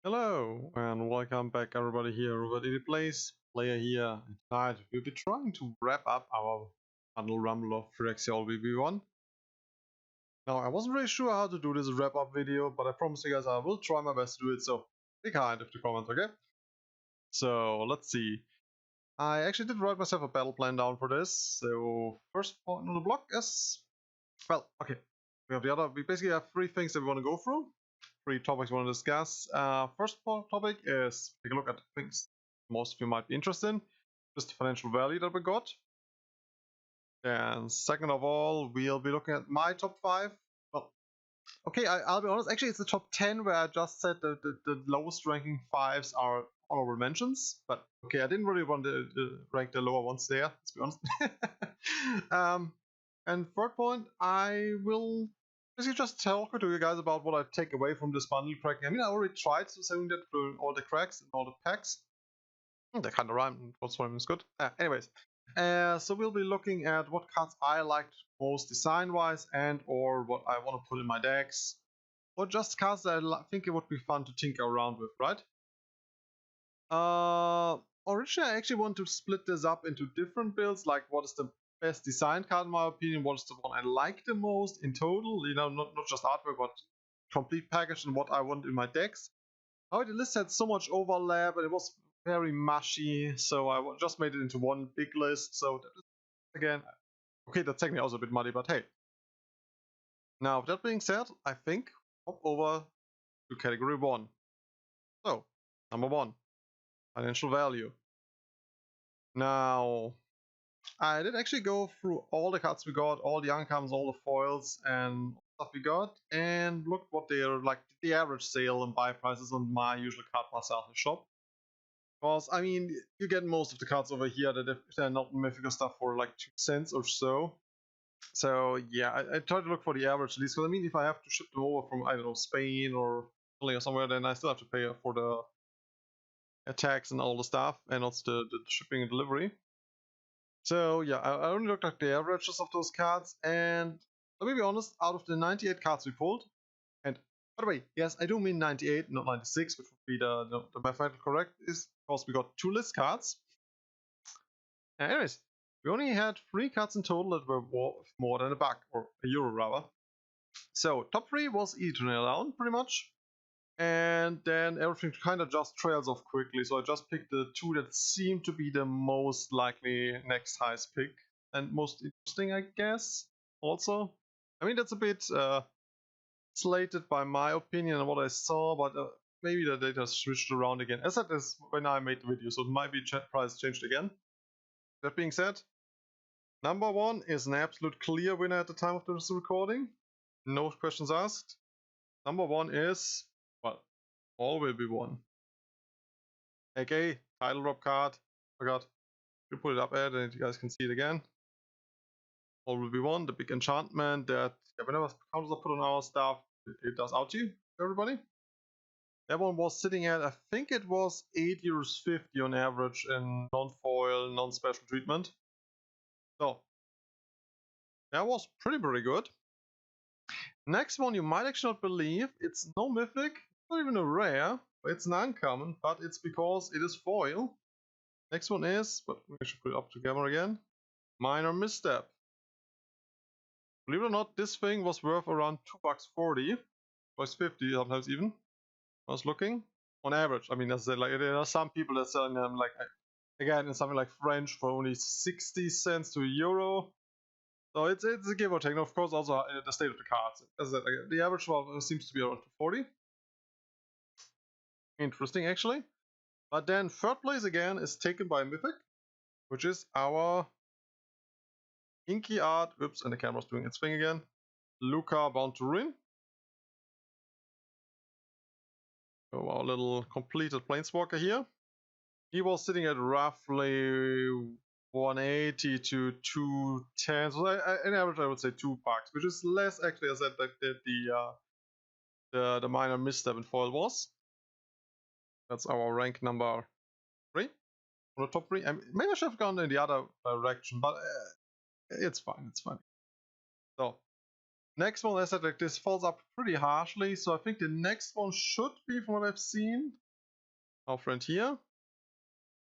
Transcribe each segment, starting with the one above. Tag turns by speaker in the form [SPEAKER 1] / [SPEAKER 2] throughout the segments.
[SPEAKER 1] Hello and welcome back everybody here over the Place player here, and tonight we'll be trying to wrap up our Bundle Rumble of Phyrexia VV1. Now I wasn't really sure how to do this wrap up video, but I promise you guys I will try my best to do it, so be kind with the comments, okay? So let's see. I actually did write myself a battle plan down for this. So first point on the block is, well, okay, we basically have three things that we want to go through. Three topics we want to discuss. First topic is take a look at the things most of you might be interested in, just the financial value that we got. And second of all, we'll be looking at my top 5. Well, okay, I'll be honest, actually it's the top 10 where I just said the lowest ranking 5s are honorable mentions, but okay, I didn't really want to rank the lower ones there, let's be honest. And third point, I will basically just talk to you guys about what I take away from this bundle cracking. I mean, I already tried saying that through all the cracks and all the packs. That kind of rhyme. What's rhyme is good. Anyways, so we'll be looking at what cards I liked most design-wise, and or what I want to put in my decks, or just cards that I think it would be fun to tinker around with, right? Originally, I actually want to split this up into different builds, like what is the best design card in my opinion, what is the one I like the most in total, you know, not just artwork, but complete package and what I want in my decks. However, the list had so much overlap and it was very mushy, so I just made it into one big list. So again, okay, that's technically also a bit muddy, but hey. Now, with that being said, I think hop over to category 1. So, number 1, financial value. Now, I did actually go through all the cards we got, all the uncommons, all the foils, and stuff we got, and look what they're like, the average sale and buy prices on my usual card myself shop. Because, I mean, you get most of the cards over here that if they're not mythical stuff for like 2 cents or so. So, yeah, I try to look for the average at least, because I mean, if I have to ship them over from, I don't know, Spain or Italy or somewhere, then I still have to pay for the tax and all the stuff, and also the shipping and delivery. So yeah, I only looked at the averages of those cards, and let me be honest, out of the 98 cards we pulled, and by the way, yes, I do mean 98, not 96, which would be the mathematical correct, is because we got 2 list cards. Anyways, we only had 3 cards in total that were worth more than $1, or €1 rather. So top 3 was easy to nail down, pretty much. And then everything kind of just trails off quickly, so I just picked the 2 that seem to be the most likely next highest pick and most interesting, I guess. Also, I mean, that's a bit slated by my opinion and what I saw, but maybe the data switched around again. As I said, this when I made the video, so it might be price changed again. That being said, number 1 is an absolute clear winner at the time of this recording. No questions asked. Number 1 is, well, all will be 1. aka title drop card. Forgot to put it up there, then you guys can see it again. All will be 1, the big enchantment that whenever counters are put on our stuff, it does out to you, everybody. That one was sitting at, I think it was €8.50 on average in non-foil, non-special treatment. So that was pretty good. Next one you might actually not believe, it's no mythic, not even a rare, it's an uncommon, but it's because it is foil. Next one is, but we should put it up together again, Minor Misstep. Believe it or not, this thing was worth around $2.40, $2.50 sometimes even. I was looking on average. I mean, as I said, like there are some people that selling them like again in something like French for only 60 cents to €1. So it's a give or take. And of course, also the state of the cards. As I said, the average one seems to be around 240. Interesting, actually. But then third place again is taken by Mythic, which is our inky art. Oops, and the camera's doing its thing again. Luca Bound to Ruin. So our little completed Planeswalker here. He was sitting at roughly 180 to 210. So in average, I would say $2, which is less actually, as I said, like the minor misstep in foil was. That's our rank number 3. On the top 3. Maybe I should have gone in the other direction, but it's fine. It's fine. So Next one, as I said, like this falls up pretty harshly, so I think the next one should be, from what I've seen, our friend here,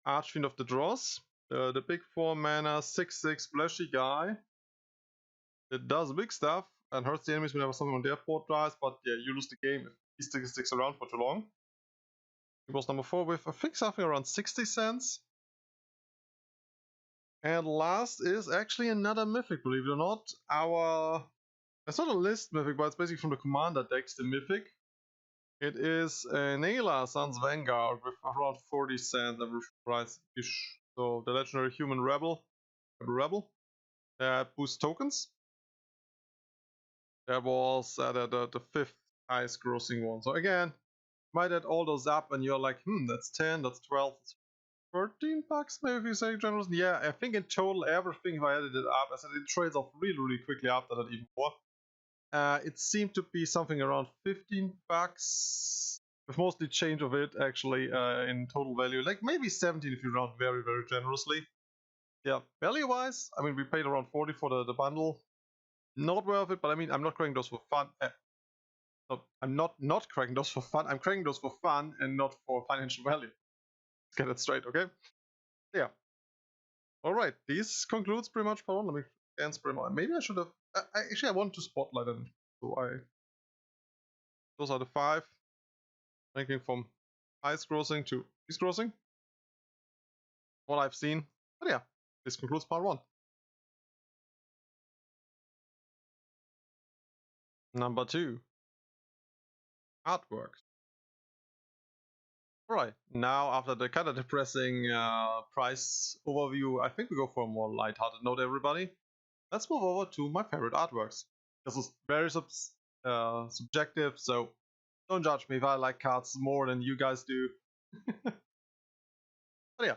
[SPEAKER 1] Archfiend of the Dross, the big 4-mana 6/6 splashy guy. It does big stuff and hurts the enemies whenever something on their board dies, but yeah, you lose the game if he sticks around for too long. He was number 4 with, I think, something around 60 cents. And last is actually another mythic, believe it or not. It's not a list mythic, but it's basically from the commander decks, the mythic. It is Naila, Sun's Vanguard, with around 40 cents average price-ish. So the legendary human rebel, that boosts tokens. That was the 5th highest grossing one. So again, might add all those up and you're like, that's 10, that's 12, that's 13 bucks maybe if you say generously. Yeah, I think in total everything, if I added it up, I said it trades off really quickly after that, even more. It seemed to be something around 15 bucks, with mostly change of it actually in total value, like maybe 17 if you round very generously. Yeah, value wise, I mean, we paid around 40 for the bundle. Not worth it, but I mean, I'm not cracking those for fun. No, I'm not cracking those for fun. I'm cracking those for fun and not for financial value. Let's get it straight, okay? Yeah. All right, this concludes pretty much part 1. Let me answer pretty much. Maybe I should have. Actually, I wanted to spotlight them. So those are the 5, ranking from highest grossing to least grossing. What I've seen. But yeah, this concludes part 1. Number 2. Artworks. Alright, now after the kind of depressing price overview, I think we go for a more lighthearted note, everybody. Let's move over to my favorite artworks. This is very subjective, so don't judge me if I like cards more than you guys do. But yeah,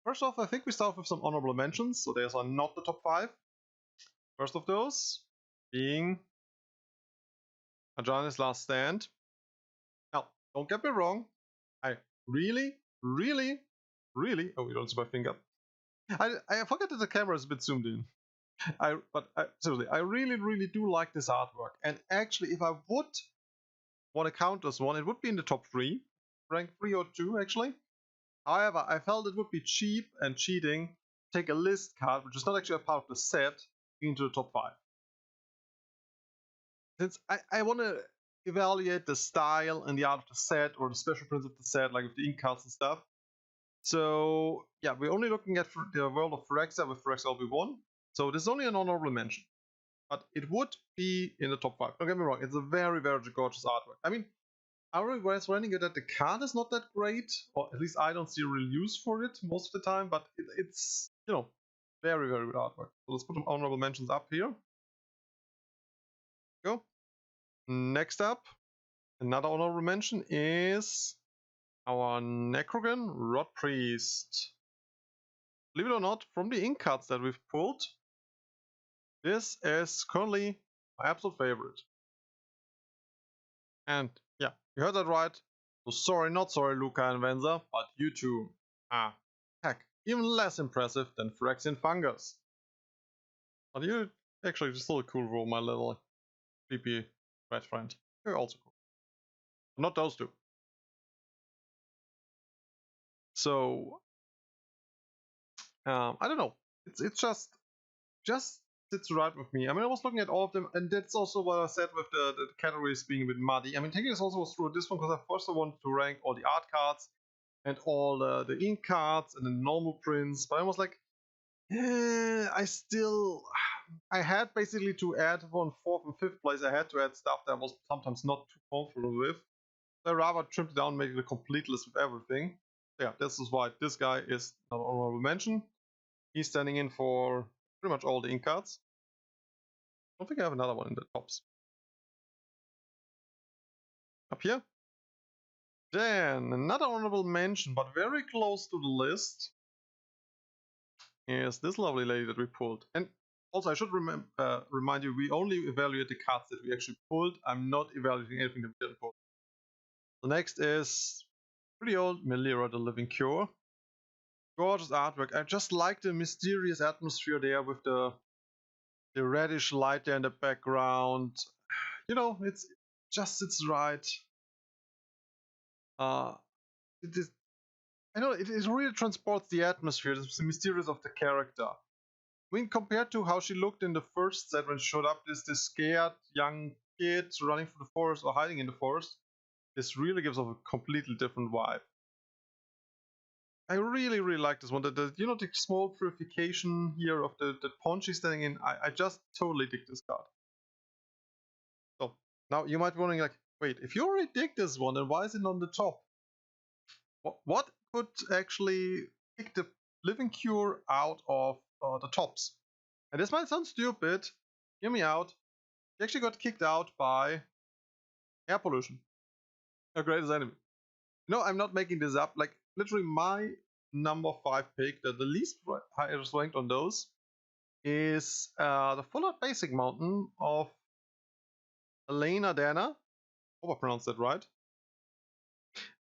[SPEAKER 1] first off, I think we start with some honorable mentions, so these are not the top 5. First of those being Ajani's Last Stand. Now, don't get me wrong, I really, oh, you don't see my finger. I forget that the camera is a bit zoomed in. Seriously, I really do like this artwork. And actually, if I would want to count this one, it would be in the top 3, rank 3 or 2 actually. However, I felt it would be cheap and cheating to take a list card, which is not actually a part of the set, into the top 5. Since I want to evaluate the style and the art of the set, or the special prints of the set, like with the ink cards and stuff. So yeah, we're only looking at the world of Phyrexia with Phyrexia LV1. So this is only an honorable mention. But it would be in the top 5. Don't get me wrong, it's a very gorgeous artwork. I mean, I was running it that the card is not that great, or at least I don't see a real use for it most of the time, but it's, you know, very good artwork. So let's put some honorable mentions up here. Go. Next up, another honorable mention is our Necrogan Rod Priest. Believe it or not, from the ink cards that we've pulled, this is currently my absolute favorite. And yeah, you heard that right. So sorry, not sorry, Luca and Venza, but you two are, heck, even less impressive than Phyrexian Fungus. But you're actually still a cool role, my little creepy red friend. You're also cool. Not those two. So, I don't know. It's just sits right with me. I mean, I was looking at all of them, and that's also what I said with the categories being a bit muddy. I mean, taking this also was through this one because I first wanted to rank all the art cards and all the ink cards and the normal prints, but I was like, I had basically to add on 4th and 5th place. I had to add stuff that I was sometimes not too comfortable with. So I rather trimmed it down, make it a complete list with everything. So yeah, this is why this guy is an honorable mention. He's standing in for pretty much all the ink cards. I don't think I have another one in the tops. Up here. Then another honorable mention, but very close to the list, is this lovely lady that we pulled. And also, I should remind you, we only evaluate the cards that we actually pulled. I'm not evaluating anything that we didn't pull. The next is pretty old Melira, the Living Cure. Gorgeous artwork. I just like the mysterious atmosphere there with the The reddish light there in the background. You know, it's right. Uh, it is. I know it really transports the atmosphere, the mysterious of the character. I mean, compared to how she looked in the first set when she showed up, this scared young kid running through the forest or hiding in the forest. This really gives off a completely different vibe. I really, really like this one. You know, the small purification here of the pond she's standing in. I just totally dig this card. So now you might be wondering, like, wait, if you already dig this one, then why is it on the top? What could actually kick the living cure out of the tops? And this might sound stupid. Hear me out. He actually got kicked out by air pollution. Her greatest enemy. No, I'm not making this up. Like, literally, my number 5 pick, the least highest ranked on those, is the full art basic mountain of Elena Dana. Hope I pronounced that right.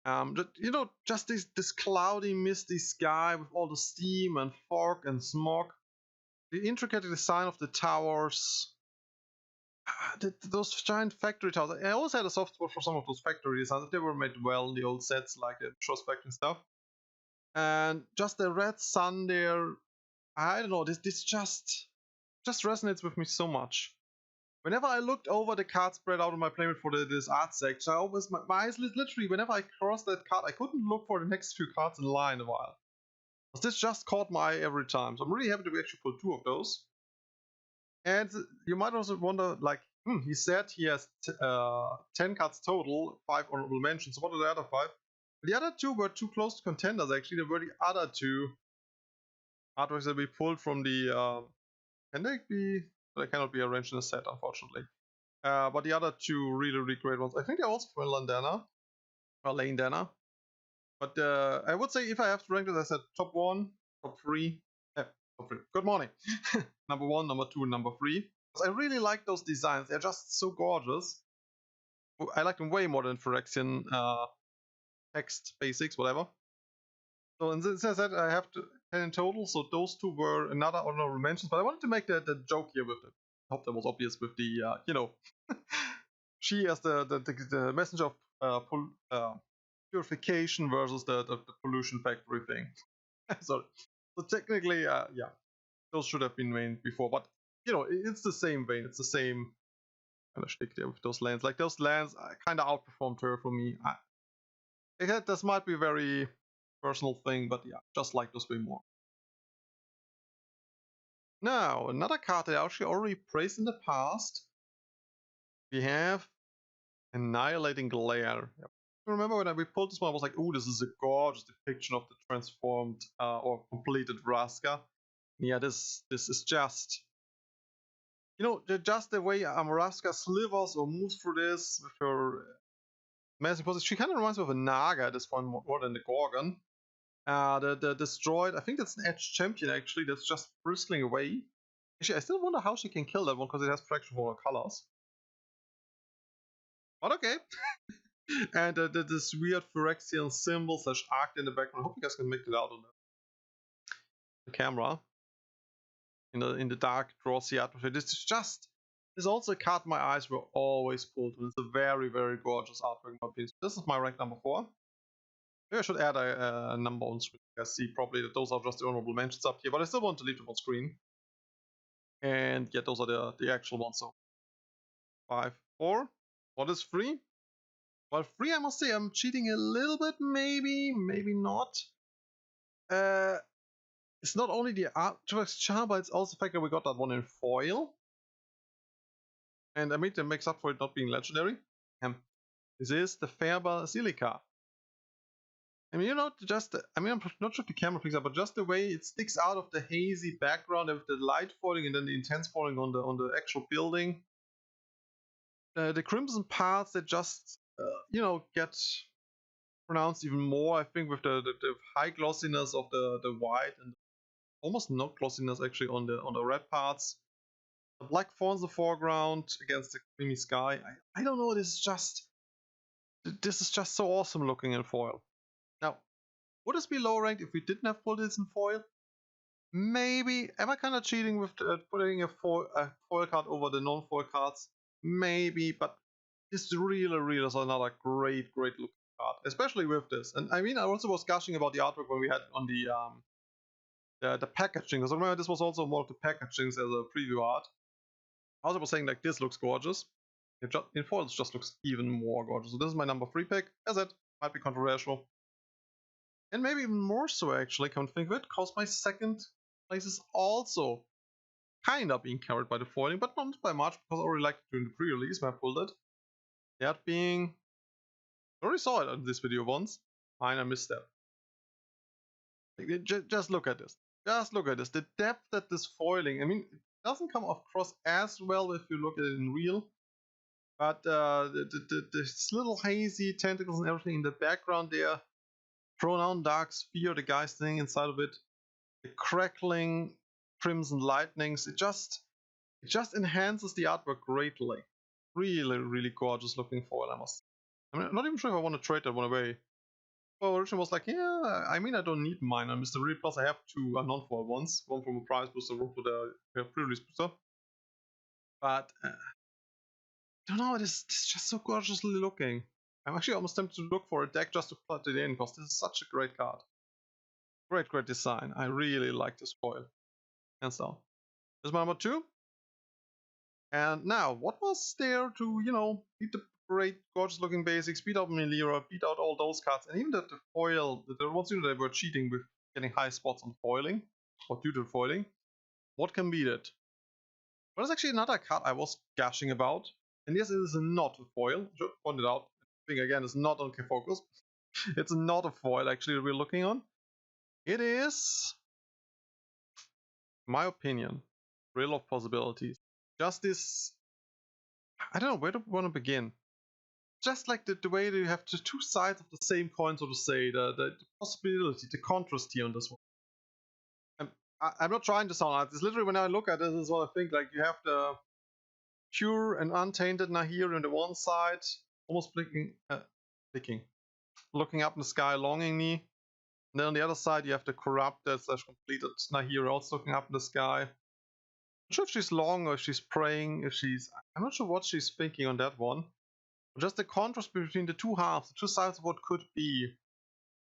[SPEAKER 1] You know, just this cloudy, misty sky with all the steam and fog and smog. The intricate design of the towers. Those giant factory towers. I always had a soft spot for some of those factory designs. They were made well in the old sets, like the Trust Factory stuff. And just the red sun there. I don't know. This just resonates with me so much. Whenever I looked over the card spread out on my playmat for this art section, I always my eyes literally, whenever I crossed that card, I couldn't look for the next few cards in line a while. This just caught my eye every time. So I'm really happy to actually pull 2 of those. And you might also wonder, like, he said he has 10 cards total, 5 honorable mentions. So what are the other 5? The other 2 were too close to contenders, actually. They were the other 2 artworks that we pulled from the. Can they be? They cannot be arranged in a set, unfortunately. But the other 2 really, really great ones. I think they're also from Landana. Or Lane Dana. But I would say if I have to rank it, I said top 1, top 3. Top 3. Good morning. Number 1, number 2, number 3. I really like those designs. They're just so gorgeous. I like them way more than Phyrexian text basics, whatever. So and since I said I have 10 in total, so those 2 were another honorable mentions. But I wanted to make the joke here with it. I hope that was obvious with the you know, she as the messenger of purification versus the pollution factory thing. So technically, yeah, those should have been named before. But you know, it's the same vein. It's the same kind of shtick there with those lands. Like those lands kind of outperformed her for me. This might be a very personal thing, but yeah, just like those way more. Now, another card that I actually already praised in the past. We have Annihilating Glare. Yep. Remember when we pulled this one, I was like, "Oh, this is a gorgeous depiction of the transformed or completed Vraska." Yeah, this is just, you know, just the way Vraska slivers or moves through this with her amazing poses. She kind of reminds me of a Naga at this point more than the Gorgon. The destroyed, I think that's an edge champion actually, that's just bristling away. Actually, I still wonder how she can kill that one because it has fraction for colors. But okay. And this weird Phyrexian symbol slash arc in the background. I hope you guys can make it out on the camera. In the dark, glossy atmosphere. This is also a card my eyes were always pulled to. It's a very, very gorgeous artwork in my opinion. This is my rank number 4. Maybe I should add a number on screen. You guys see probably that those are just the honorable mentions up here, but I still want to leave them on screen. And yeah, those are the actual ones. So 5, 4. What is 3? Well, 3, I must say, I'm cheating a little bit, maybe not. It's not only the artwork's charm, but it's also the fact that we got that one in foil. And I mean, that makes up for it not being legendary. This is the Fair Basilica. I mean, you know, I'm not sure if the camera picks up, but just the way it sticks out of the hazy background with the light falling and then the intense falling on the actual building. The crimson parts that just, you know, get pronounced even more, I think, with the high glossiness of the white and almost no glossiness actually on the red parts. The black thorns in the foreground against the creamy sky. I don't know. This is just so awesome looking in foil. Now, would this be low ranked if we didn't have pulled this in foil? Maybe, am I kind of cheating with putting a foil card over the non-foil cards? Maybe, but this really is another great looking card, especially with this. And I mean, I also was gushing about the artwork when we had on the packaging. Because remember, this was also one of the packagings as a preview art. I also was saying like this looks gorgeous. In foil, it just looks even more gorgeous. So this is my number 3 pick. As it might be controversial, and maybe even more so actually. Come to think of it, because my second place is also kind of being carried by the foiling, but not by much because I already liked it during the pre-release when I pulled it. That being, I already saw it in this video once. Fine, I missed that. Just look at this. Just look at this. The depth that this foiling, I mean, it doesn't come across as well if you look at it in real. But this little hazy tentacles and everything in the background there, pronoun dark sphere, the guy standing inside of it, the crackling crimson lightnings, it just enhances the artwork greatly. Really gorgeous looking foil, I must. I'm not even sure if I want to trade that one away. Well, originally was like, yeah, I mean, I don't need mine. On Mr. Real Plus, I have two non-foil ones, one from a prize booster, one for the pre-release booster. But I don't know, it's just so gorgeously looking. I'm actually almost tempted to look for a deck just to plug it in, because this is such a great card. Great design. I really like this foil. Hands down. This is my number 2. And now, what was there to, you know, beat the great, gorgeous looking basics, beat out Melira, beat out all those cards, and even the foil, the ones you know, they were cheating with getting high spots on foiling, or due to foiling. What can beat it? Well, there's actually another card I was gushing about, and yes, it is not a foil. I should point it out. I think again, it's not on K-Focus. It's not a foil actually that we're looking on. It is, in my opinion, Rill of Possibilities. Just this, I don't know, where do we want to begin? Just like the way that you have the two sides of the same coin, so to say, the possibility, the contrast here on this one. I'm not trying to sound like this. Literally, when I look at this, is what I think. Like, you have the pure and untainted Nahiri on the one side, almost looking up in the sky longingly. And then on the other side, you have the corrupted / completed Nahiri also looking up in the sky. I'm not sure if she's long or if she's praying, I'm not sure what she's thinking on that one. Just the contrast between the two halves, the two sides of what could be,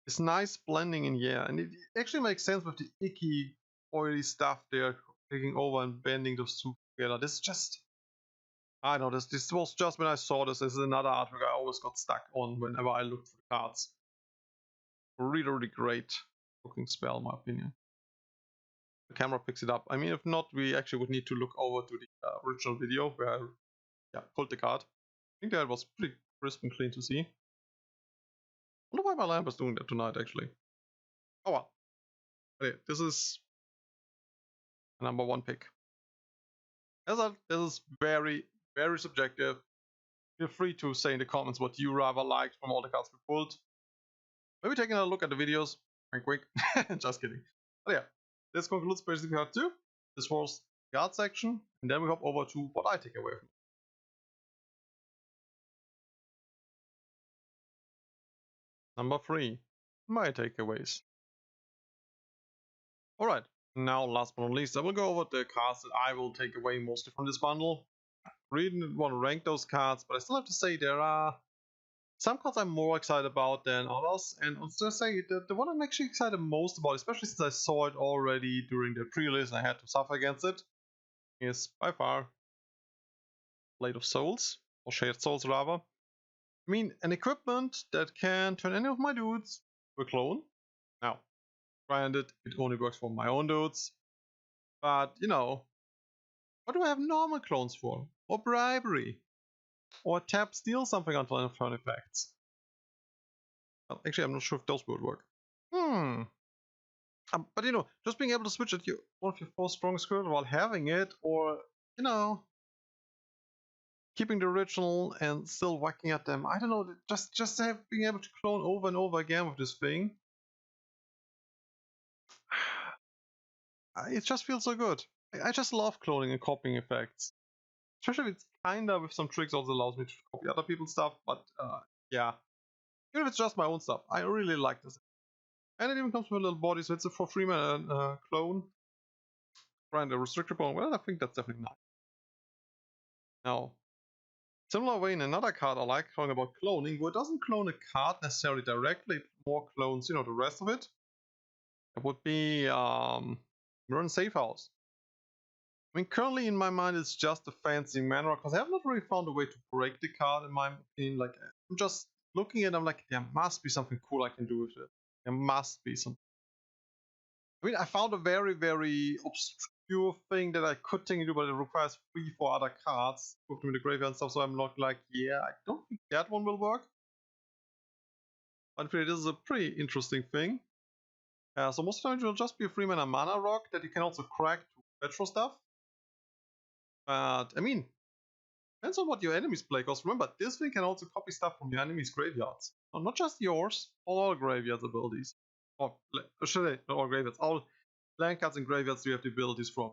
[SPEAKER 1] is nice blending in here. And it actually makes sense with the icky, oily stuff there taking over and bending those two together. This is just, I don't know, this was just when I saw this. This is another artwork I always got stuck on whenever I looked for the cards. Really great looking spell, in my opinion. The camera picks it up. I mean, if not, we actually would need to look over to the original video where I pulled the card. I think that was pretty crisp and clean to see. I wonder why my lamp is doing that tonight, actually. Oh well. Okay, this is a number 1 pick. As I said, this is very subjective. Feel free to say in the comments what you rather liked from all the cards we pulled. Maybe taking a look at the videos. Wink wink. Just kidding. But yeah, this concludes basically part 2. This was the art section, and then we hop over to what I take away from it. Number 3. My takeaways. Alright, now last but not least, I will go over the cards that I will take away mostly from this bundle. I really didn't want to rank those cards, but I still have to say there are some cards I'm more excited about than others, and I'll just say the one I'm actually excited most about, especially since I saw it already during the pre-release and I had to suffer against it, is by far Blade of Souls, or Shaded Souls rather. I mean, an equipment that can turn any of my dudes to a clone. Now, granted, it only works for my own dudes, but you know, what do I have normal clones for? Or bribery? Or tap steal something until turn effects? Well, actually, I'm not sure if those would work. But you know, just being able to switch at one of your 4 strongest skills while having it, or you know, keeping the original and still whacking at them. I don't know, just being able to clone over and over again with this thing. It just feels so good. I just love cloning and copying effects. Especially if it's kinda with some tricks also allows me to copy other people's stuff, but yeah. Even if it's just my own stuff, I really like this. And it even comes with a little body, so it's a for free man clone. Grind a restricted bone. Well, I think that's definitely nice. Now, similar way in another card I like talking about cloning, where it doesn't clone a card necessarily directly, it more clones, the rest of it. It would be Run Safe House. I mean, currently in my mind it's just a fancy manner, because I have not really found a way to break the card in my opinion. Like, I'm just looking at it, I'm like, there must be something cool I can do with it. There must be something. I mean, I found a very, very obscure thing that I could technically do, but it requires 3-4 other cards, put them in the graveyard and stuff, so I'm not like, yeah, I don't think that one will work. But this is a pretty interesting thing. So most of the time it will just be a 3-mana mana rock that you can also crack to retro stuff. But, I mean, depends on what your enemies play, because remember, this thing can also copy stuff from your enemies' graveyards. No, not just yours, all graveyards abilities. Or should I, not all graveyards, all land cards and graveyards you have the abilities from.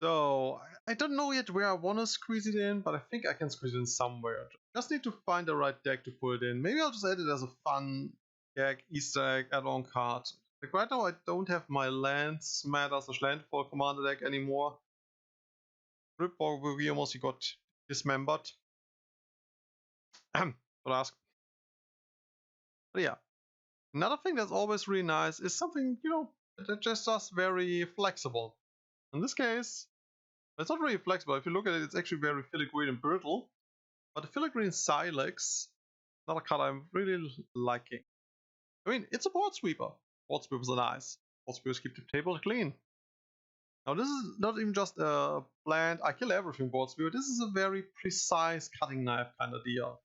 [SPEAKER 1] So, I don't know yet where I want to squeeze it in, but I think I can squeeze it in somewhere. Just need to find the right deck to put it in. Maybe I'll just add it as a fun gag, Easter egg, add-on card. Like right now I don't have my Lands Matter/Landfall commander deck anymore. Ripborg we almost got dismembered. But ask. But yeah. Another thing that's always really nice is something, that just does very flexible. In this case, it's not really flexible. If you look at it, it's actually very filigree and brittle. But the filigree Silex, another card I'm really liking. I mean, it's a board sweeper. Board sweepers are nice. Board sweepers keep the table clean. Now this is not even just a bland, I kill everything board sweeper. This is a very precise cutting knife kind of deal.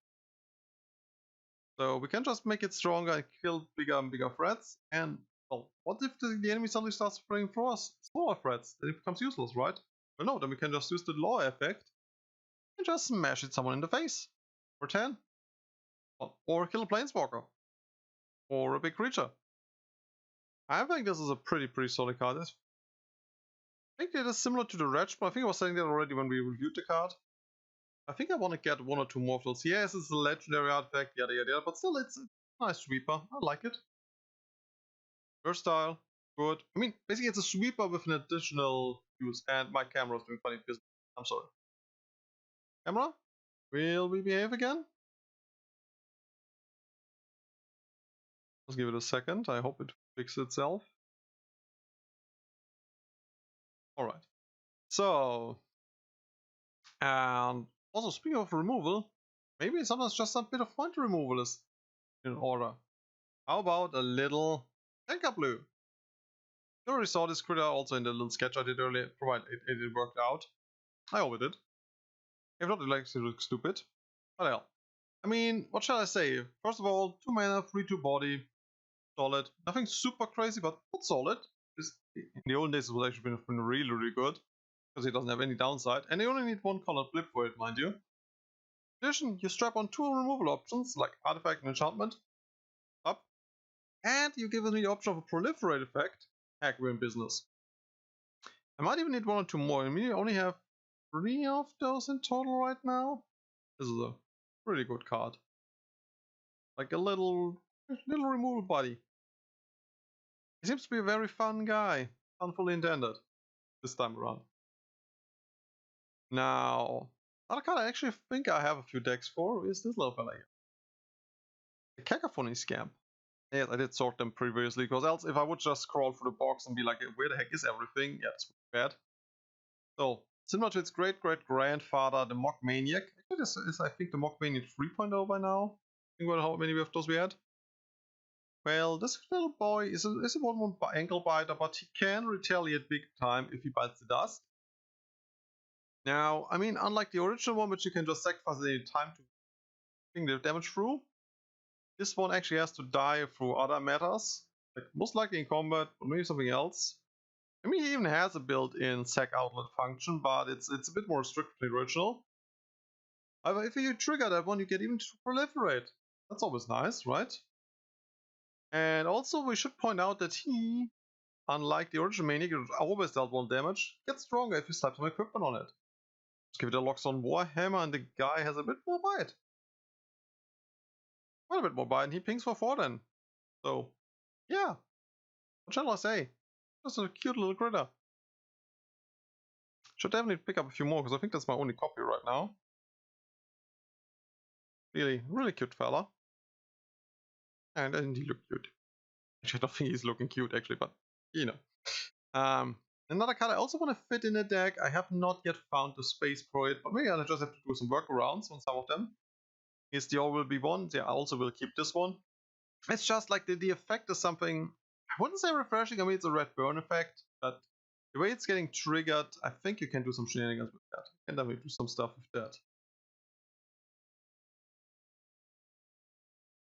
[SPEAKER 1] So we can just make it stronger and kill bigger and bigger threats. And, well, what if the enemy suddenly starts spraying for us smaller threats? Then it becomes useless, right? Well, no, then we can just use the law effect and just smash it someone in the face. For 10. Or kill a planeswalker. Or a big creature. I think this is a pretty solid card. I think it is similar to the Wretch, but I think I was saying that already when we reviewed the card. I think I want to get 1 or 2 more of those. Yes, it's a legendary artifact, yada yada yada, but still it's a nice sweeper. I like it. Versatile, good. I mean, basically it's a sweeper with an additional use, and my camera is doing funny business. I'm sorry. Camera? Will we behave again? Let's give it a second. I hope it fixes itself. Alright. So, and also speaking of removal, maybe sometimes just a bit of fun to removal is in order. How about a little anchor blue? You already saw this critter also in the little sketch I did earlier, provided it worked out. I hope it did. If not, it likes to look stupid. What the hell? I mean, what shall I say? First of all, 2 mana, 3/2 body, solid. Nothing super crazy, but solid. In the old days, it would actually been really good, because it doesn't have any downside, and you only need 1 colored blip for it, mind you. In addition, you strap on 2 removal options, like artifact and enchantment, up, and you give me the option of a proliferate effect. Heck, we're in business. I might even need 1 or 2 more. I mean, you only have 3 of those in total right now. This is a pretty good card. Like a little removal buddy. He seems to be a very fun guy. Funfully intended. This time around. Now, another card I actually think I have a few decks for is this little fella here. The Cacophony Scamp. Yes, I did sort them previously, because else if I would just scroll through the box and be like, where the heck is everything? Yeah, it's bad. So, similar to its great-great-grandfather, the Mock Maniac. Actually, this is, I think, the Mock Maniac 3.0 by now. Think about how many of those we had. Well, this little boy is a 1/1 ankle biter, but he can retaliate big time if he bites the dust. Now, I mean, unlike the original one, which you can just sacrifice at any time to bring the damage through, this one actually has to die through other matters, like most likely in combat, or maybe something else. I mean, he even has a built-in sack outlet function, but it's a bit more restricted than the original. However, if you trigger that one, you get even to proliferate. That's always nice, right? And also, we should point out that he, unlike the original Maniac, which always dealt 1 damage, gets stronger if you slap some equipment on it. Just give it a Loxodon Warhammer and the guy has a bit more bite. Quite a bit more bite, and he pings for 4 then. So, yeah. What shall I say? Just a cute little critter. Should definitely pick up a few more because I think that's my only copy right now. Really, really cute fella. And doesn't he look cute? Actually, I don't think he's looking cute actually, but you know. Another card I also want to fit in a deck. I have not yet found the space for it, but maybe I'll just have to do some workarounds on some of them. Here's the all will be one. Yeah, I also will keep this one. It's just like the effect is something, I wouldn't say refreshing. I mean, it's a red burn effect, but the way it's getting triggered, I think you can do some shenanigans with that. You can definitely do some stuff with that.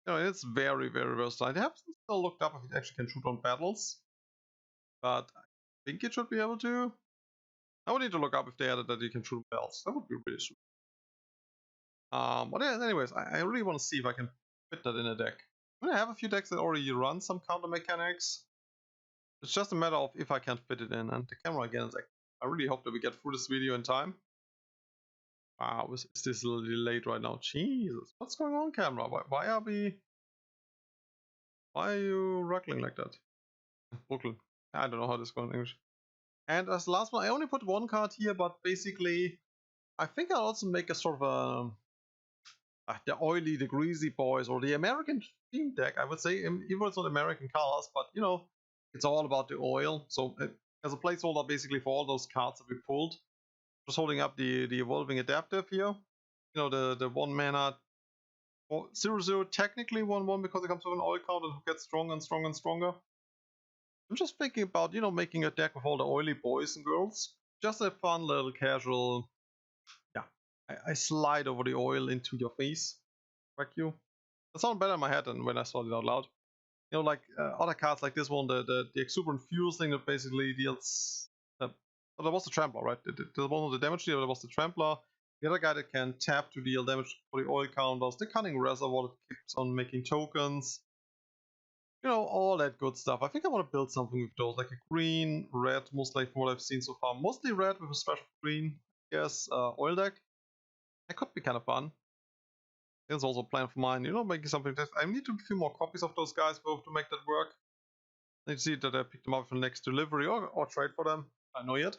[SPEAKER 1] You know, it's very, very versatile. I haven't still looked up if it actually can shoot on battles, but I think it should be able to. I would need to look up if they added that you can shoot bells. That would be really sweet. But anyways, I really want to see if I can fit that in a deck. I mean, I have a few decks that already run some counter mechanics. It's just a matter of if I can fit it in. And the camera again is like, I really hope that we get through this video in time. Wow, is this a little delayed right now? Jesus, what's going on, camera? Why are you ruckling like that? Ruckling. I don't know how this goes in English. And as the last one, I only put one card here, but basically, I think I'll also make a sort of the oily, the greasy boys, or the American theme deck, I would say, even though it's not American colors, but you know, it's all about the oil. So as a placeholder basically for all those cards that we pulled. Just holding up the evolving adaptive here. You know, the 1 mana 0/0, technically 1/1 because it comes with an oil count and gets stronger and stronger and stronger. I'm just thinking about, you know, making a deck with all the oily boys and girls. Just a fun little casual, yeah. I slide over the oil into your face. Whack you. That sounded better in my head than when I saw it out loud. You know, like other cards like this one, the exuberant fuse thing that basically deals. Oh, there was the Trampler, right? There was the damage dealer, there was the Trampler. The other guy that can tap to deal damage for the oil counters. The Cunning Reservoir that keeps on making tokens. You know, all that good stuff. I think I want to build something with those, like a green, red, most likely from what I've seen so far. Mostly red with a special green, I guess, oil deck. That could be kind of fun. There's also a plan for mine, you know, making something that I need to a few more copies of those guys both to make that work. I need to see that I pick them up for the next delivery or trade for them. I don't know yet.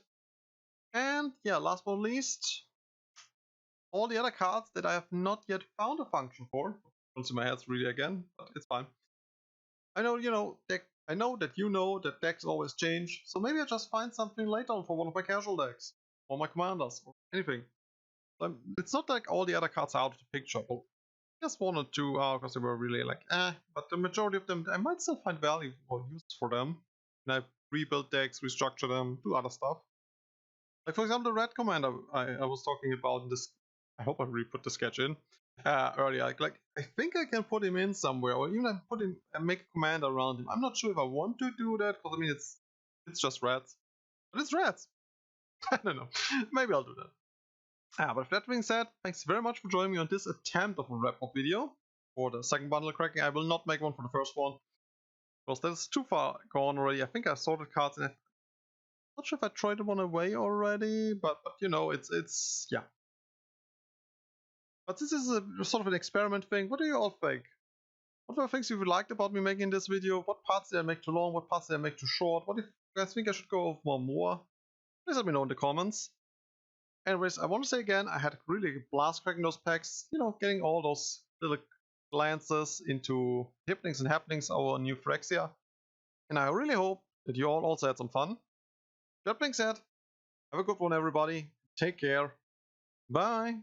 [SPEAKER 1] And yeah, last but not least, all the other cards that I have not yet found a function for. Don't see my heads really again, but it's fine. I know, you know, I know that you know that decks always change, so maybe I just find something later on for one of my casual decks, or my commanders, or anything. It's not like all the other cards are out of the picture. Oh, just 1 or 2 are because they were really like but the majority of them I might still find value or use for them. And I rebuild decks, restructure them, do other stuff. Like for example, the red commander I was talking about in this. I hope I re-put the sketch in earlier. Like I think I can put him in somewhere, or even I put him and make a commander around him. I'm not sure if I want to do that because I mean it's just reds, but it's reds. I don't know. Maybe I'll do that. But with that being said, thanks very much for joining me on this attempt of a wrap-up video for the second bundle cracking. I will not make one for the first one because that is too far gone already. I think I sorted cards in it. Not sure if I tried one away already, but you know, it's yeah. But this is a sort of an experiment thing. What do you all think? What are the things you liked about me making this video? What parts did I make too long? What parts did I make too short? What if you guys think I should go over more? Please let me know in the comments. Anyways, I want to say again, I had a really blast cracking those packs. You know, getting all those little glances into happenings and happenings, our new Phyrexia. And I really hope that you all also had some fun. That being said, have a good one, everybody. Take care. Bye.